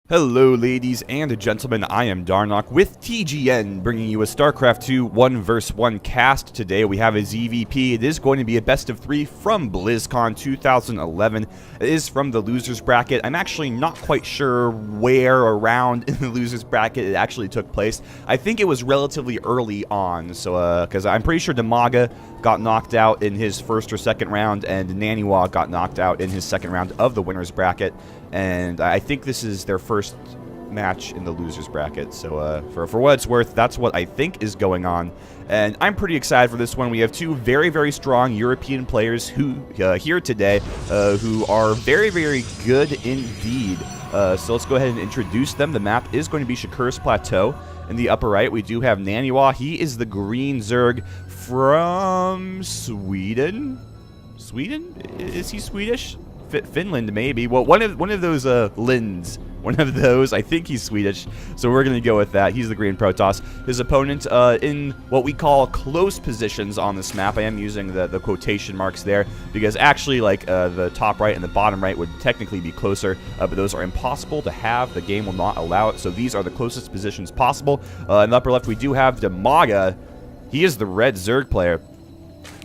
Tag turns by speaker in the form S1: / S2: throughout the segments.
S1: Hello ladies and gentlemen, I am Darnok with TGN, bringing you a StarCraft 2 1 vs 1 cast. Today we have a ZVP. It is going to be a best of 3 from BlizzCon 2011. It is from the losers bracket. I'm actually not quite sure where around in the losers bracket it actually took place. I think it was relatively early on, so because I'm pretty sure Dimaga got knocked out in his first or second round, and Naniwa got knocked out in his second round of the winners bracket. And I think this is their first match in the losers bracket. So for what it's worth, that's what I think is going on. And I'm pretty excited for this one. We have two very, very strong European players who here today who are very, very good indeed. So let's go ahead and introduce them. The map is going to be Shakur's Plateau. In the upper right, we do have Naniwa. He is the green Zerg from Sweden. Sweden? Is he Swedish? Finland, maybe. Well, one of those Linds. One of those. I think he's Swedish, so we're going to go with that. He's the green Protoss. His opponent in what we call close positions on this map. I am using the quotation marks there because actually, like, the top right and the bottom right would technically be closer, but those are impossible to have. The game will not allow it, so these are the closest positions possible. In the upper left, we do have Dimaga. He is the red Zerg player.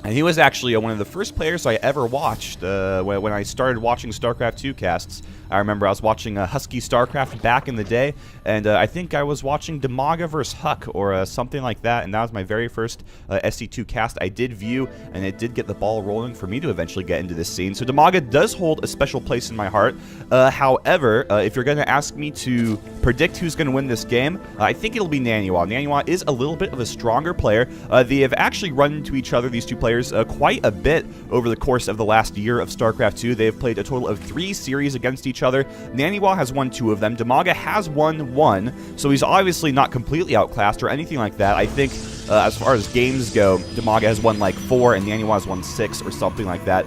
S1: And he was actually one of the first players I ever watched when I started watching StarCraft 2 casts. I remember I was watching Husky StarCraft back in the day, and I think I was watching Dimaga vs. Huck or something like that, and that was my very first SC2 cast I did view, and it did get the ball rolling for me to eventually get into this scene. So Dimaga does hold a special place in my heart. However, if you're going to ask me to predict who's going to win this game, I think it'll be Naniwa. Naniwa is a little bit of a stronger player. They have actually run into each other, these two players, quite a bit over the course of the last year of StarCraft 2. They have played a total of 3 series against each other. Naniwa has won 2 of them. Dimaga has won 1, so he's obviously not completely outclassed or anything like that. I think as far as games go, Dimaga has won like 4 and Naniwa has won 6 or something like that.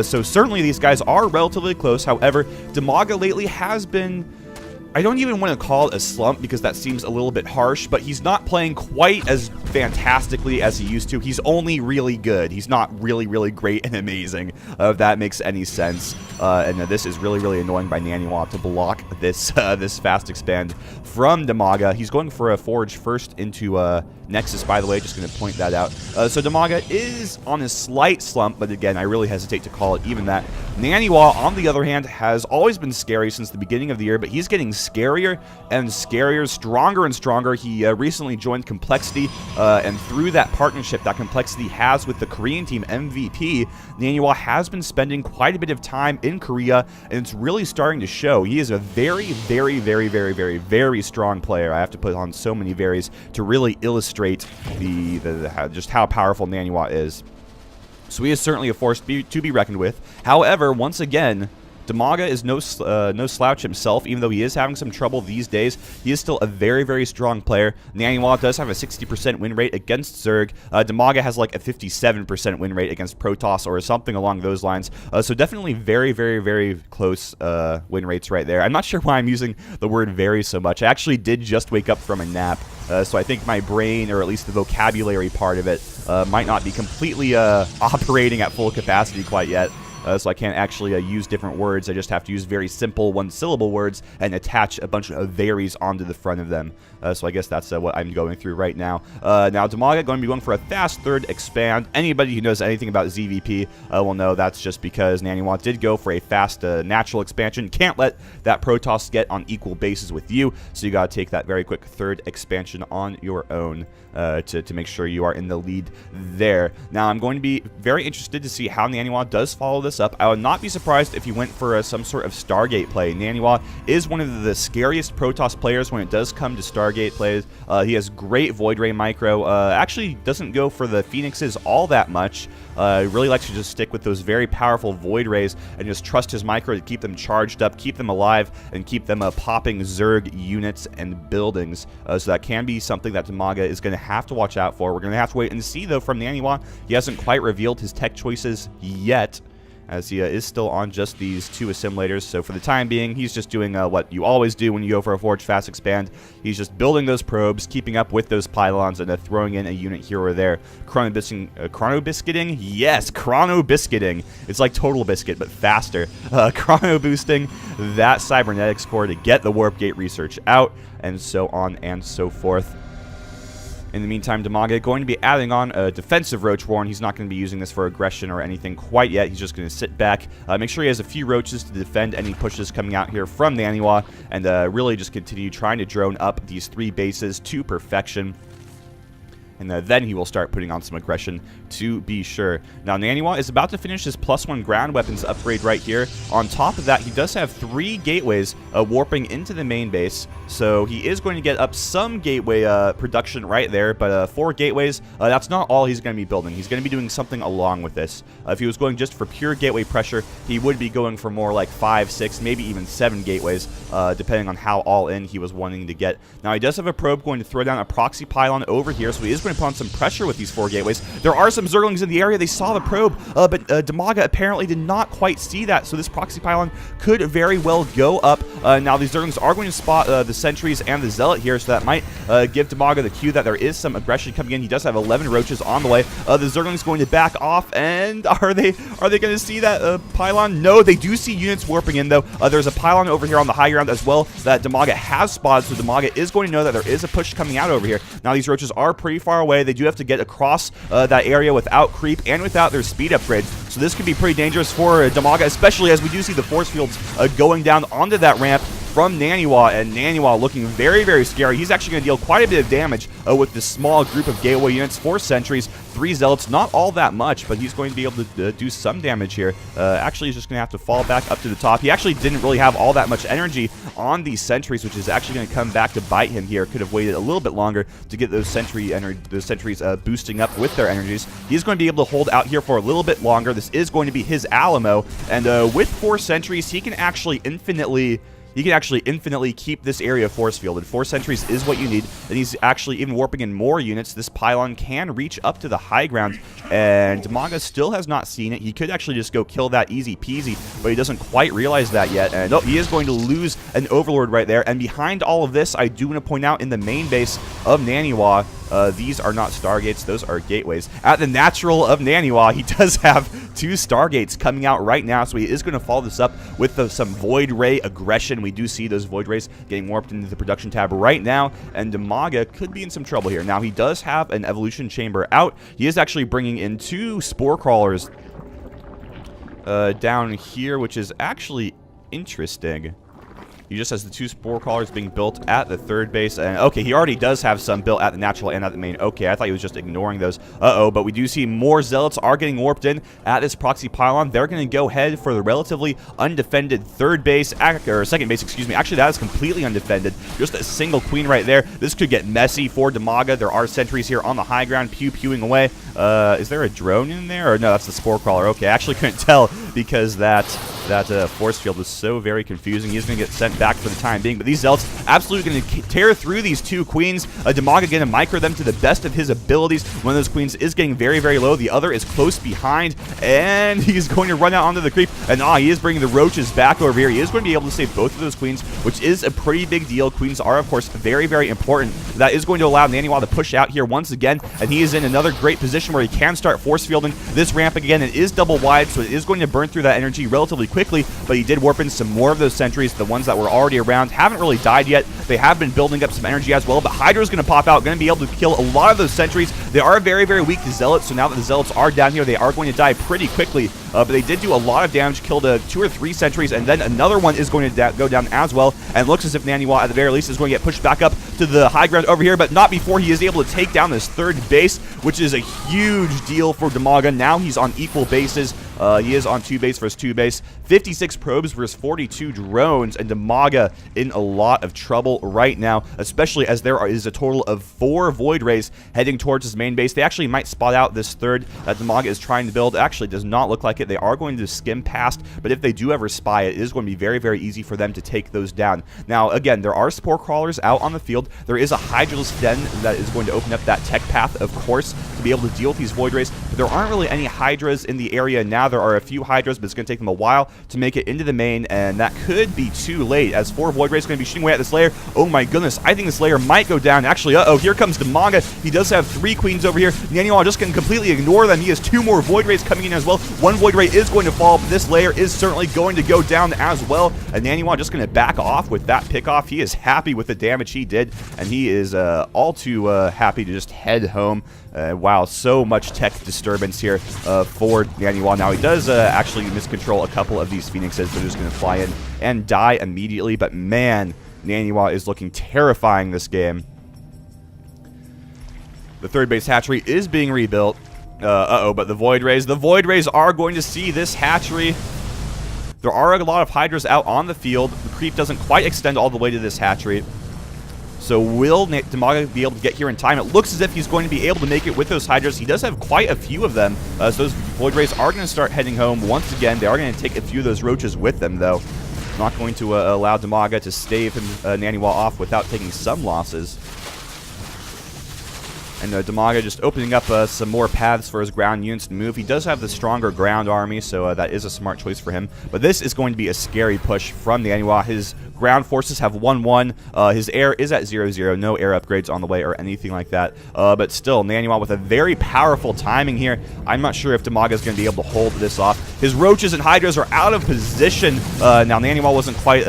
S1: So certainly these guys are relatively close. However, Dimaga lately has been, I don't even want to call it a slump because that seems a little bit harsh, but he's not playing quite as fantastically as he used to. He's only really good. He's not really, really great and amazing, if that makes any sense. And this is really, really annoying by Naniwa to block this this fast expand from Dimaga. He's going for a forge first into Nexus, by the way, just going to point that out. So Dimaga is on a slight slump, but again, I really hesitate to call it even that. Naniwa, on the other hand, has always been scary since the beginning of the year, but he's getting scarier and scarier, stronger and stronger. He recently joined Complexity, and through that partnership that Complexity has with the Korean team MVP, Naniwa has been spending quite a bit of time in Korea, and it's really starting to show. He is a very, very, very, very, very, very strong player. I have to put on so many varies to really illustrate just how powerful Naniwa is. So he is certainly a force to be reckoned with. However, once again, Dimaga is no slouch himself, even though he is having some trouble these days. He is still a very, very strong player. Naniwa does have a 60% win rate against Zerg. Dimaga has like a 57% win rate against Protoss or something along those lines. So definitely very, very, very close win rates right there. I'm not sure why I'm using the word very so much. I actually did just wake up from a nap, so I think my brain, or at least the vocabulary part of it, might not be completely operating at full capacity quite yet. So I can't actually use different words. I just have to use very simple one-syllable words and attach a bunch of varies onto the front of them. So I guess that's what I'm going through right now. Now, Dimaga going to be going for a fast third expand. Anybody who knows anything about ZVP will know that's just because Naniwa did go for a fast natural expansion. Can't let that Protoss get on equal bases with you, so you got to take that very quick third expansion on your own to make sure you are in the lead there. Now, I'm going to be very interested to see how Naniwa does follow this up. I would not be surprised if he went for some sort of Stargate play. Naniwa is one of the scariest Protoss players when it does come to Stargate plays. He has great Void Ray micro. Actually doesn't go for the Phoenixes all that much. Really likes to just stick with those very powerful Void Rays and just trust his micro to keep them charged up, keep them alive, and keep them popping Zerg units and buildings. So that can be something that Dimaga is going to have to watch out for. We're going to have to wait and see, though, from Naniwa. He hasn't quite revealed his tech choices yet. as he is still on just these 2 assimilators. So for the time being, he's just doing what you always do when you go for a Forge Fast Expand. He's just building those probes, keeping up with those pylons, and throwing in a unit here or there. Chrono-biscuiting? Yes, chrono-biscuiting. It's like Total Biscuit, but faster. Chrono-boosting that cybernetics core to get the warp gate research out, and so on and so forth. In the meantime, Dimaga going to be adding on a defensive roach warren. He's not going to be using this for aggression or anything quite yet. He's just going to sit back, make sure he has a few roaches to defend any pushes coming out here from Naniwa, and really just continue trying to drone up these 3 bases to perfection. And then he will start putting on some aggression, to be sure. Now, Naniwa is about to finish his +1 ground weapons upgrade right here. On top of that, he does have 3 gateways warping into the main base. So he is going to get up some gateway production right there. But 4 gateways, that's not all he's going to be building. He's going to be doing something along with this. If he was going just for pure gateway pressure, he would be going for more like 5, 6, maybe even 7 gateways, depending on how all in he was wanting to get. Now, he does have a probe going to throw down a proxy pylon over here, so he is going to put on some pressure with these 4 gateways. There are some Zerglings in the area. They saw the probe, but Dimaga apparently did not quite see that, so this proxy pylon could very well go up. Now, these Zerglings are going to spot the sentries and the zealot here, so that might give Dimaga the cue that there is some aggression coming in. He does have 11 roaches on the way. The Zerglings going to back off, and are they going to see that pylon? No, they do see units warping in, though. There's a pylon over here on the high ground as well that Dimaga has spotted, so Dimaga is going to know that there is a push coming out over here. Now, these roaches are pretty far away. They do have to get across that area without creep and without their speed upgrades. So this could be pretty dangerous for Dimaga, especially as we do see the force fields going down onto that ramp from Naniwa, and Naniwa looking very, very scary. He's actually going to deal quite a bit of damage with this small group of gateway units, 4 sentries, 3 zealots, not all that much, but he's going to be able to do some damage here. Actually, he's just going to have to fall back up to the top. He actually didn't really have all that much energy on these sentries, which is actually going to come back to bite him here. Could have waited a little bit longer to get those sentries boosting up with their energies. He's going to be able to hold out here for a little bit longer. This is going to be his Alamo, and with 4 sentries, he can actually infinitely keep this area force fielded. 4 sentries is what you need, and he's actually even warping in more units. This pylon can reach up to the high ground, and Dimaga still has not seen it. He could actually just go kill that easy peasy, but he doesn't quite realize that yet. And oh, he is going to lose an overlord right there. And behind all of this, I do want to point out in the main base of Naniwa, these are not Stargates, those are gateways. At the natural of Naniwa, he does have 2 Stargates coming out right now, so he is going to follow this up with some Void Ray aggression. We do see those Void Rays getting warped into the production tab right now, and Dimaga could be in some trouble here. Now, he does have an evolution chamber out. He is actually bringing in 2 spore crawlers down here, which is actually interesting. He just has the 2 spore crawlers being built at the 3rd base. And okay, he already does have some built at the natural and at the main. Okay, I thought he was just ignoring those. But we do see more zealots are getting warped in at this proxy pylon. They're going to go ahead for the relatively undefended 3rd base, or 2nd base, excuse me. Actually, that is completely undefended. Just a single queen right there. This could get messy for Dimaga. There are sentries here on the high ground, pew-pewing away. Is there a drone in there? Or no, that's the spore crawler. Okay, I actually couldn't tell because that force field was so very confusing. He's going to get sent back for the time being, but these zealots absolutely going to tear through these 2 queens. Dimaga going to micro them to the best of his abilities. One of those queens is getting very, very low. The other is close behind, and he's going to run out onto the creep. And he is bringing the roaches back over here. He is going to be able to save both of those queens, which is a pretty big deal. Queens are, of course, very, very important. That is going to allow Naniwa to push out here once again, and he is in another great position where he can start force fielding this ramp again. It is double wide, so it is going to burn through that energy relatively quickly, but he did warp in some more of those sentries. The ones that were already around haven't really died yet. They have been building up some energy as well, but Hydra's going to pop out, going to be able to kill a lot of those sentries. They are very, very weak to zealots, so now that the zealots are down here, they are going to die pretty quickly, but they did do a lot of damage, killed 2 or 3 sentries, and then another one is going to go down as well, and looks as if Naniwa, at the very least, is going to get pushed back up to the high ground over here, but not before he is able to take down this 3rd base, which is a huge deal for Dimaga. Now he's on equal bases. He is on 2 base versus 2 base. 56 probes versus 42 drones, and Dimaga in a lot of trouble right now, especially as there is a total of 4 Void Rays heading towards his main base. They actually might spot out this 3rd that Dimaga is trying to build. Actually, does not look like it. it. They are going to skim past, but if they do ever spy it, it is going to be very, very easy for them to take those down. Now, again, there are spore crawlers out on the field. There is a Hydra's den that is going to open up that tech path, of course, to be able to deal with these Void Rays, but there aren't really any Hydras in the area now. There are a few Hydras, but it's going to take them a while to make it into the main, and that could be too late, as 4 Void Rays are going to be shooting away at this layer. Oh my goodness, I think this layer might go down. Actually, uh-oh, here comes Dimaga. He does have 3 queens over here. Naniwa just can completely ignore them. He has 2 more Void Rays coming in as well. 1 Void Ray is going to fall, but this layer is certainly going to go down as well, and Naniwa just going to back off with that pick-off. He is happy with the damage he did, and he is all too happy to just head home. Wow, so much tech disturbance here for Naniwa. Now, he does actually miscontrol a couple of these Phoenixes. They're just going to fly in and die immediately, but man, Naniwa is looking terrifying this game. The third base hatchery is being rebuilt. Uh-oh, but the Void Rays are going to see this hatchery. There are a lot of Hydras out on the field. The creep doesn't quite extend all the way to this hatchery. So will Dimaga be able to get here in time? It looks as if he's going to be able to make it with those Hydras. He does have quite a few of them. So those Void Rays are going to start heading home once again. They are going to take a few of those Roaches with them, though. Not going to allow Dimaga to stave him, Naniwa off without taking some losses. And Dimaga just opening up some more paths for his ground units to move. He does have the stronger ground army, so that is a smart choice for him. But this is going to be a scary push from Naniwa. His ground forces have 1-1. His air is at 0-0. No air upgrades on the way or anything like that. But still, Naniwa with a very powerful timing here. I'm not sure if Dimaga is going to be able to hold this off. His Roaches and Hydras are out of position. Now, Naniwa wasn't quite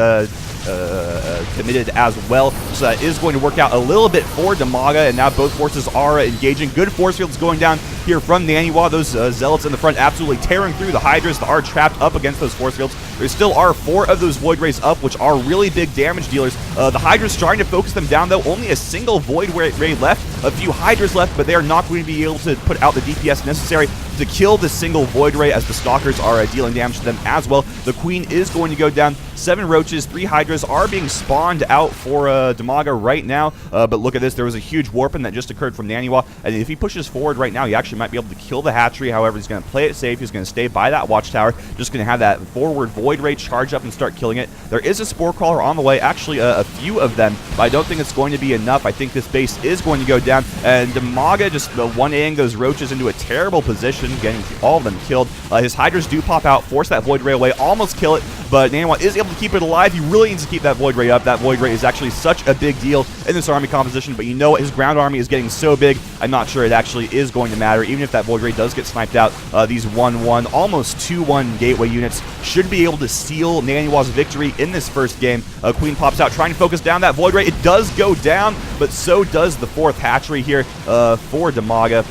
S1: committed as well, so that is going to work out a little bit for Dimaga, and now both forces are engaging. Good force fields going down here from Naniwa. Those Zealots in the front absolutely tearing through the Hydras that are trapped up against those force fields. There still are 4 of those Void Rays up, which are really big damage dealers. The Hydras trying to focus them down, though. Only a single Void Ray left. A few Hydras left, but they are not going to be able to put out the DPS necessary to kill the single Void Ray, as the Stalkers are dealing damage to them as well. The Queen is going to go down. 7 Roaches, 3 Hydras are being spawned out for Dimaga right now. But look at this. There was a huge warping that just occurred from Naniwa, and if he pushes forward right now, he actually might be able to kill the hatchery. However, he's going to play it safe. He's going to stay by that watchtower. Just going to have that forward Void Ray charge up and start killing it. There is a Spore Crawler on the way, actually a few of them, but I don't think it's going to be enough. I think this base is going to go down, and Dimaga just 1Aing those Roaches into a terrible position, getting all of them killed. His Hydras do pop out, force that Void Ray away, almost kill it, but Naniwa is able to keep it alive. He really needs to keep that Void Ray up. That Void Ray is actually such a big deal in this army composition, but you know what? His ground army is getting so big, I'm not sure it actually is going to matter. Even if that Void Ray does get sniped out, these 1-1, almost 2-1 gateway units should be able to seal Naniwa's victory in this first game. Queen pops out, trying to focus down that Void Ray. It does go down, but so does the 4th hatchery here for Dimaga.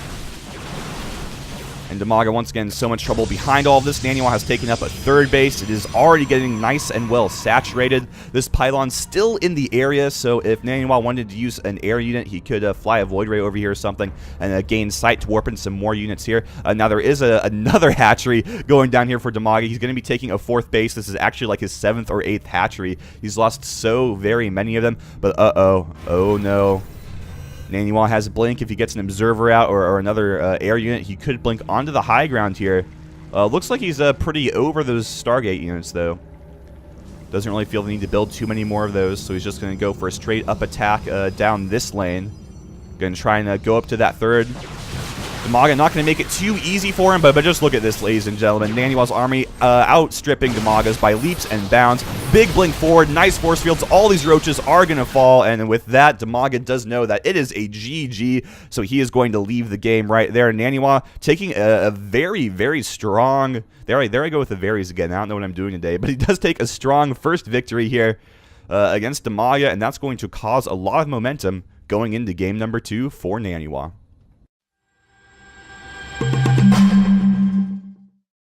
S1: And Dimaga, once again, so much trouble behind all of this. Naniwa has taken up a 3rd base. It is already getting nice and well saturated. This pylon's still in the area, so if Naniwa wanted to use an air unit, he could fly a Void Ray over here or something and gain sight to warp in some more units here. Now, there is another hatchery going down here for Dimaga. He's going to be taking a 4th base. This is actually like his 7th or 8th hatchery. He's lost so very many of them, but oh no. Naniwa has a blink. If he gets an observer out or another air unit, he could blink onto the high ground here. Looks like he's pretty over those Stargate units, though. Doesn't really feel the need to build too many more of those, so he's just going to go for a straight up attack down this lane. Going to try and go up to that 3rd. Dimaga not going to make it too easy for him, but just look at this, ladies and gentlemen. Naniwa's army outstripping Dimaga's by leaps and bounds. Big blink forward, nice force fields. All these Roaches are going to fall, and with that, Dimaga does know that it is a GG, so he is going to leave the game right there. Naniwa taking a very, very strong... There I go with the varies again. I don't know what I'm doing today, but he does take a strong first victory here against Dimaga, and that's going to cause a lot of momentum going into game number 2 for Naniwa.